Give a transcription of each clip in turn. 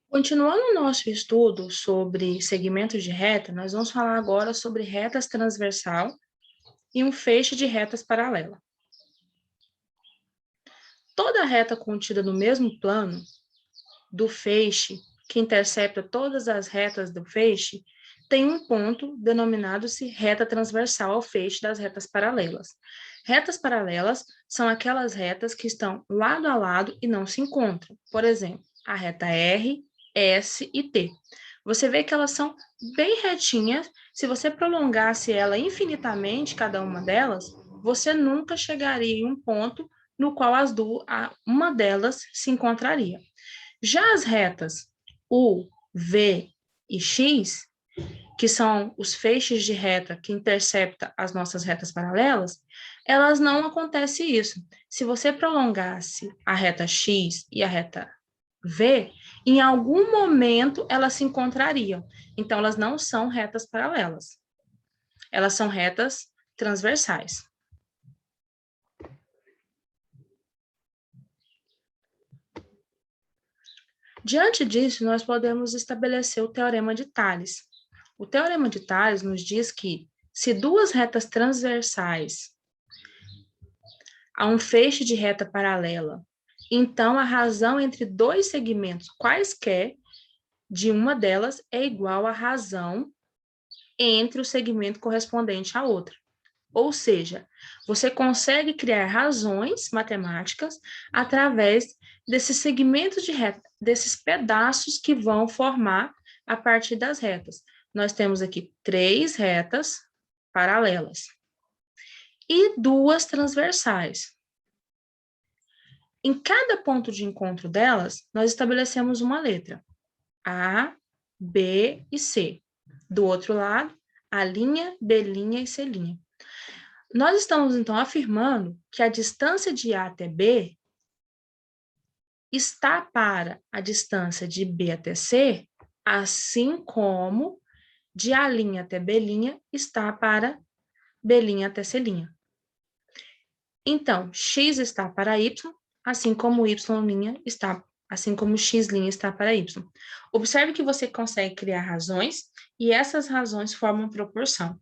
Continuando o nosso estudo sobre segmentos de reta, nós vamos falar agora sobre retas transversal e um feixe de retas paralela. Toda reta contida no mesmo plano do feixe, que intercepta todas as retas do feixe, tem um ponto denominado-se reta transversal ao feixe das retas paralelas. Retas paralelas são aquelas retas que estão lado a lado e não se encontram. Por exemplo, a reta R, S e T. Você vê que elas são bem retinhas. Se você prolongasse ela infinitamente, cada uma delas, você nunca chegaria em um ponto no qual uma delas se encontraria. Já as retas U, V e X, que são os feixes de reta que interceptam as nossas retas paralelas, elas não acontece isso. Se você prolongasse a reta X e a reta V, em algum momento elas se encontrariam. Então, elas não são retas paralelas. Elas são retas transversais. Diante disso, nós podemos estabelecer o teorema de Tales. O teorema de Tales nos diz que, se duas retas transversais a um feixe de reta paralela, então a razão entre dois segmentos quaisquer de uma delas é igual à razão entre o segmento correspondente à outra. Ou seja, você consegue criar razões matemáticas através desses segmentos de reta, desses pedaços que vão formar a partir das retas. Nós temos aqui 3 retas paralelas e 2 transversais. Em cada ponto de encontro delas, nós estabelecemos uma letra, A, B e C. Do outro lado, A', B' e C'. Nós estamos, então, afirmando que a distância de A até B está para a distância de B até C, assim como de A' até B' está para B' até C'. Então, X está para Y, assim como Y' está, assim como X' está para Y. Observe que você consegue criar razões, e essas razões formam proporção.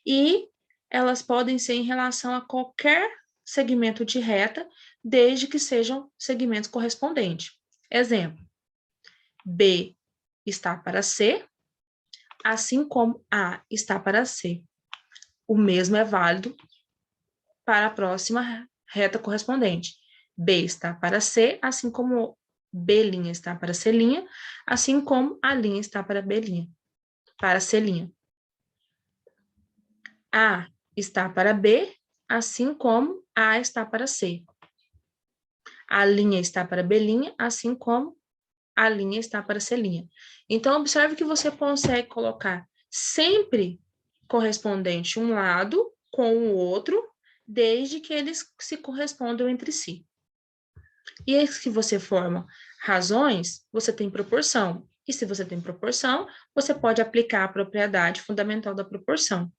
E elas podem ser em relação a qualquer segmento de reta, desde que sejam segmentos correspondentes. Exemplo, B está para C, assim como A está para C. O mesmo é válido para a próxima reta correspondente. B está para C, assim como B' está para C', assim como A' está para B', para C'. A está para B, assim como A está para C. A linha está para B', assim como a linha está para C'. Então, observe que você consegue colocar sempre correspondente um lado com o outro, desde que eles se correspondam entre si. E se você forma razões, você tem proporção. E se você tem proporção, você pode aplicar a propriedade fundamental da proporção.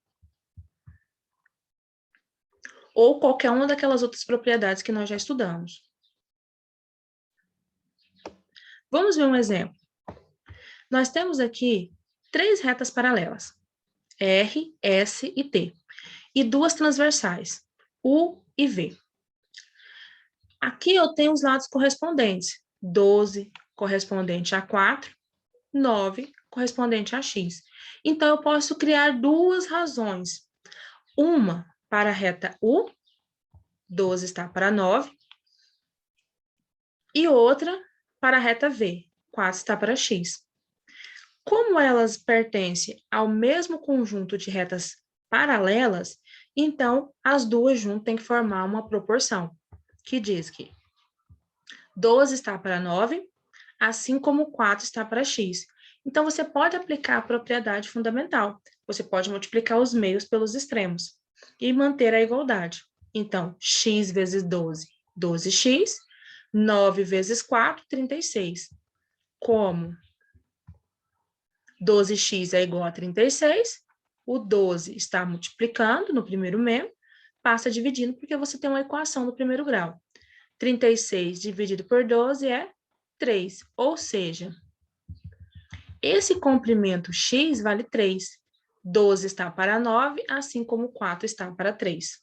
Ou qualquer uma daquelas outras propriedades que nós já estudamos. Vamos ver um exemplo. Nós temos aqui 3 retas paralelas, R, S e T, e 2 transversais, U e V. Aqui eu tenho os lados correspondentes, 12 correspondente a 4, 9 correspondente a X. Então, eu posso criar 2 razões. Uma para a reta U, 12 está para 9, e outra para a reta V, 4 está para X. Como elas pertencem ao mesmo conjunto de retas paralelas, então as duas juntas têm que formar uma proporção, que diz que 12 está para 9, assim como 4 está para x. Então, você pode aplicar a propriedade fundamental. Você pode multiplicar os meios pelos extremos e manter a igualdade. Então, x vezes 12, 12x, 9 vezes 4, 36. Como 12x é igual a 36, o 12 está multiplicando no primeiro membro, passa dividindo, porque você tem uma equação no primeiro grau. 36 dividido por 12 é 3, ou seja, Esse comprimento x vale 3. 12 está para 9, assim como 4 está para 3.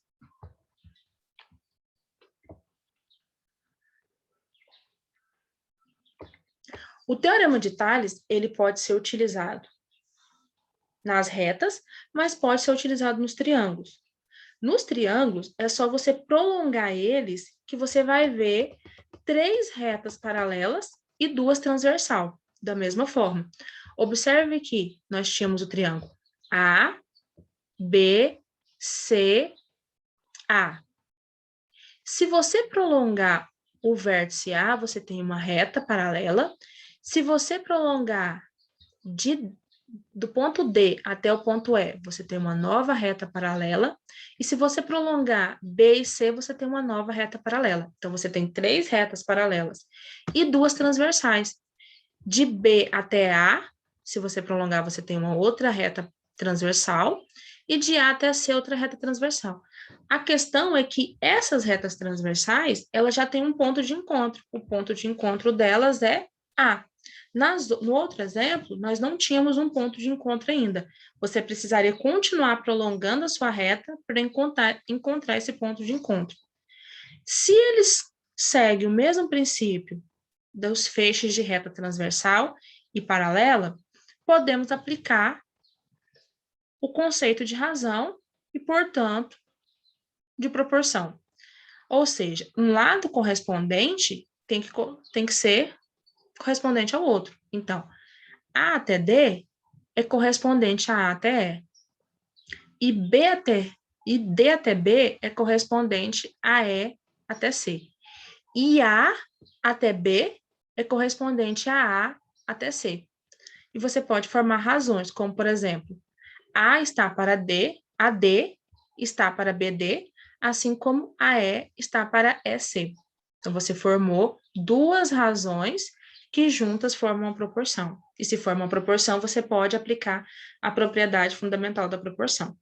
O teorema de Tales, ele pode ser utilizado nas retas, mas pode ser utilizado nos triângulos. Nos triângulos, é só você prolongar eles, que você vai ver 3 retas paralelas e 2 transversal, da mesma forma. Observe que nós tínhamos o triângulo A, B, C, A. Se você prolongar o vértice A, você tem uma reta paralela. Se você prolongar do ponto D até o ponto E, você tem uma nova reta paralela. E se você prolongar B e C, você tem uma nova reta paralela. Então, você tem 3 retas paralelas e 2 transversais. De B até A, se você prolongar, você tem uma outra reta transversal. E de A até C, outra reta transversal. A questão é que essas retas transversais, elas já têm um ponto de encontro. O ponto de encontro delas é A. No outro exemplo, nós não tínhamos um ponto de encontro ainda. Você precisaria continuar prolongando a sua reta para encontrar esse ponto de encontro. Se eles seguem o mesmo princípio dos feixes de reta transversal e paralela, podemos aplicar o conceito de razão e, portanto, de proporção. Ou seja, um lado correspondente tem que ser correspondente ao outro. Então, A até D é correspondente a A até E. E D até B é correspondente a E até C. E A até B é correspondente a até C. E você pode formar razões, como, por exemplo, A está para D, a D está para BD, assim como a E está para EC. Então, você formou 2 razões que juntas formam uma proporção. E se forma uma proporção, você pode aplicar a propriedade fundamental da proporção,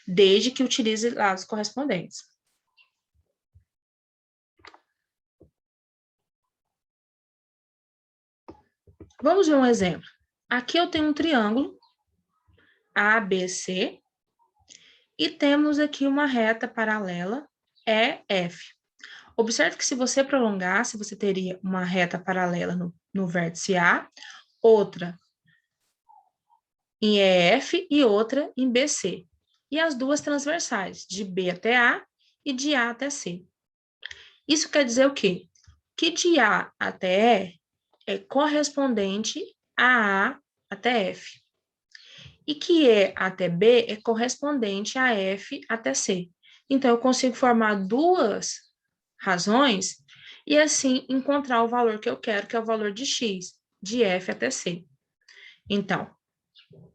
desde que utilize lados correspondentes. Vamos ver um exemplo. Aqui eu tenho um triângulo ABC e temos aqui uma reta paralela EF. Observe que se você prolongasse, você teria uma reta paralela no vértice A, outra em EF e outra em BC. E as 2 transversais, de B até A e de A até C. Isso quer dizer o quê? Que de A até E é correspondente a A até F. E que E até B é correspondente a F até C. Então, eu consigo formar 2 razões e assim encontrar o valor que eu quero, que é o valor de x, de F até C. Então,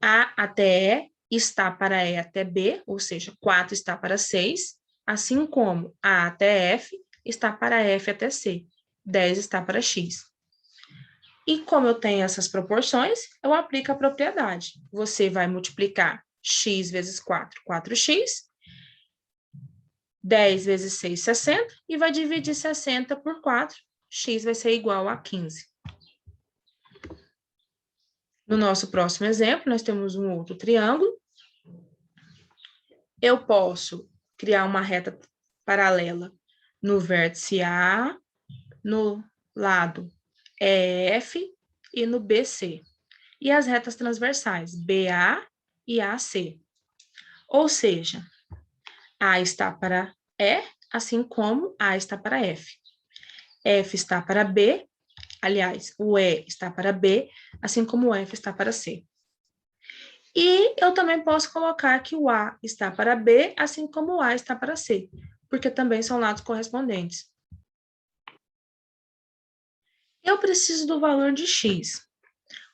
A até E está para E até B, ou seja, 4 está para 6, assim como A até F está para F até C, 10 está para x. E como eu tenho essas proporções, eu aplico a propriedade. Você vai multiplicar x vezes 4, 4x, 10 vezes 6, 60, e vai dividir 60 por 4, x vai ser igual a 15. No nosso próximo exemplo, nós temos um outro triângulo. Eu posso criar uma reta paralela no vértice A, no lado EF e no BC. E as retas transversais BA e AC. Ou seja, A está para E, assim como A está para F. F está para B, aliás, o E está para B, assim como o F está para C. E eu também posso colocar que o A está para B, assim como o A está para C, porque também são lados correspondentes. Eu preciso do valor de x,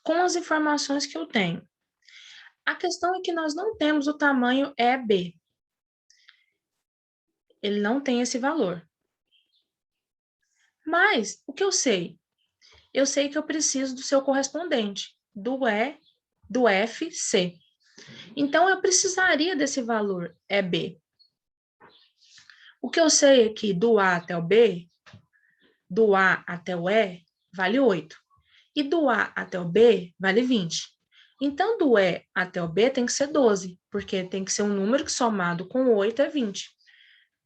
com as informações que eu tenho. A questão é que nós não temos o tamanho EB. Ele não tem esse valor. Mas, o que eu sei? Eu sei que eu preciso do seu correspondente, do FC. Então, eu precisaria desse valor EB. O que eu sei é que do A até o B, do A até o E, vale 8. E do A até o B vale 20. Então, do E até o B tem que ser 12, porque tem que ser um número que somado com 8 é 20.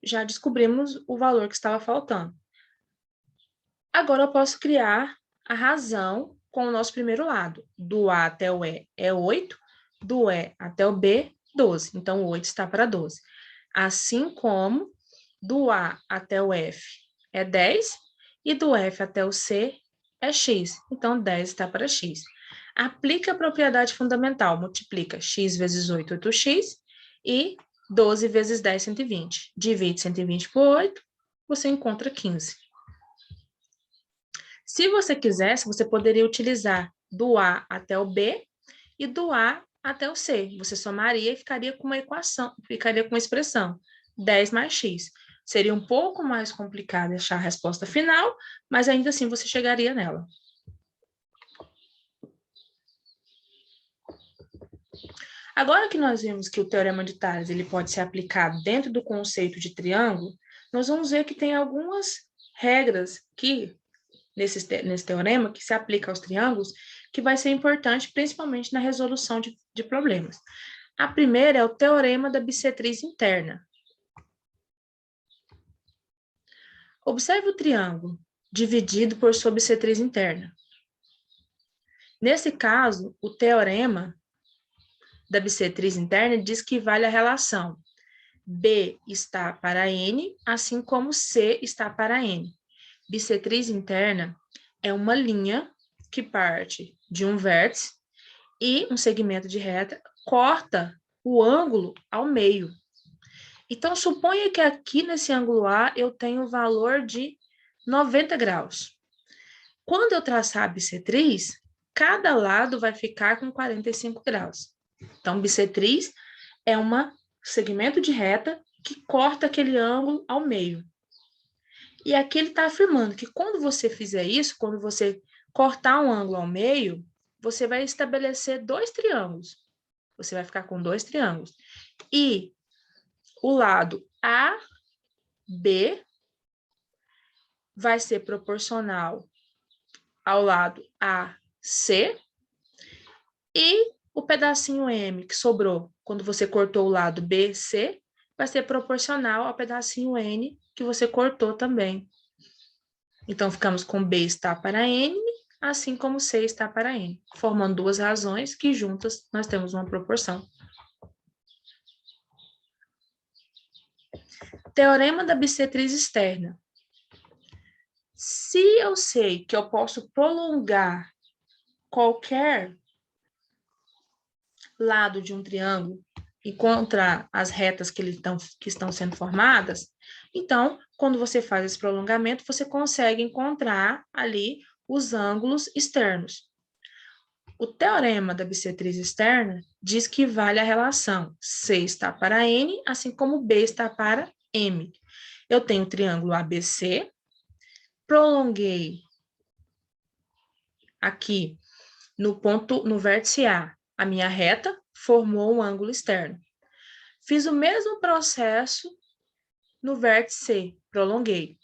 Já descobrimos o valor que estava faltando. Agora eu posso criar a razão com o nosso primeiro lado. Do A até o E é 8, do E até o B, 12. Então, o 8 está para 12. Assim como do A até o F é 10 e do F até o C é x. Então, 10 está para x. Aplica a propriedade fundamental. Multiplica x vezes 8, 8x, e 12 vezes 10, 120. Divide 120 por 8, você encontra 15. Se você quisesse, você poderia utilizar do A até o B e do A até o C. Você somaria e ficaria com uma equação, ficaria com uma expressão 10 mais x. Seria um pouco mais complicado achar a resposta final, mas ainda assim você chegaria nela. Agora que nós vimos que o Teorema de Tales ele pode ser aplicado dentro do conceito de triângulo, nós vamos ver que tem algumas regras que nesse teorema, que se aplica aos triângulos, que vai ser importante principalmente na resolução de problemas. A primeira é o teorema da bissetriz interna. Observe o triângulo dividido por sua bissetriz interna. Nesse caso, o teorema da bissetriz interna diz que vale a relação B está para N, assim como C está para N. Bissetriz interna é uma linha que parte de um vértice e um segmento de reta corta o ângulo ao meio. Então, suponha que aqui nesse ângulo A eu tenho o valor de 90 graus. Quando eu traçar a bissetriz, cada lado vai ficar com 45 graus. Então, bissetriz é um segmento de reta que corta aquele ângulo ao meio. E aqui ele está afirmando que quando você fizer isso, quando você cortar um ângulo ao meio, você vai estabelecer dois triângulos. Você vai ficar com dois triângulos. E o lado AB vai ser proporcional ao lado AC, e o pedacinho M que sobrou quando você cortou o lado BC vai ser proporcional ao pedacinho N que você cortou também. Então, ficamos com B está para N, assim como C está para N, formando duas razões que juntas nós temos uma proporção. Teorema da bissetriz externa. Se eu sei que eu posso prolongar qualquer lado de um triângulo e encontrar as retas que estão sendo formadas, então, quando você faz esse prolongamento, você consegue encontrar ali os ângulos externos. O teorema da bissetriz externa diz que vale a relação C está para N, assim como B está para M. Eu tenho o triângulo ABC, prolonguei aqui no vértice A minha reta, formou um ângulo externo. Fiz o mesmo processo no vértice C, prolonguei.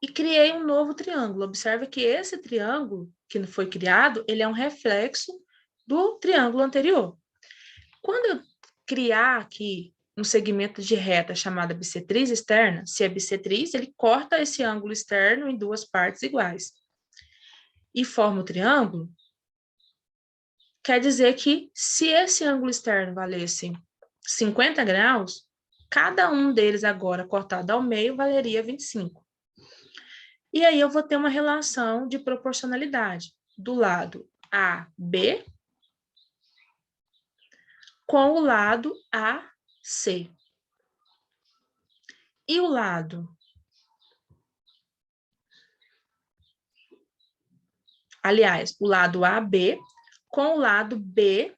E criei um novo triângulo. Observe que esse triângulo que foi criado, ele é um reflexo do triângulo anterior. Quando eu criar aqui um segmento de reta chamada bissetriz externa, se é bissetriz, ele corta esse ângulo externo em duas partes iguais e forma o triângulo, quer dizer que se esse ângulo externo valesse 50 graus, cada um deles agora cortado ao meio valeria 25. E aí eu vou ter uma relação de proporcionalidade do lado AB com o lado AC. E o lado o lado AB com o lado B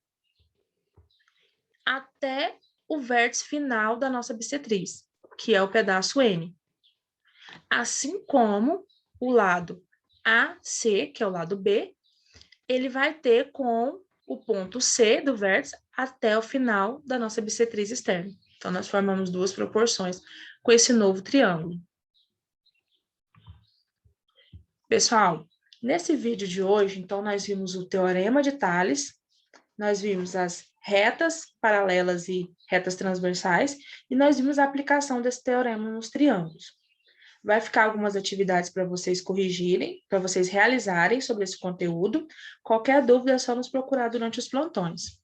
até o vértice final da nossa bissetriz, que é o pedaço N. Assim como o lado AC, que é o lado B, ele vai ter com o ponto C do vértice até o final da nossa bissetriz externa. Então, nós formamos duas proporções com esse novo triângulo. Pessoal, Nesse vídeo de hoje, então, nós vimos o Teorema de Tales, nós vimos as retas paralelas e retas transversais, e nós vimos a aplicação desse teorema nos triângulos. Vai ficar algumas atividades para vocês corrigirem, para vocês realizarem sobre esse conteúdo. Qualquer dúvida é só nos procurar durante os plantões.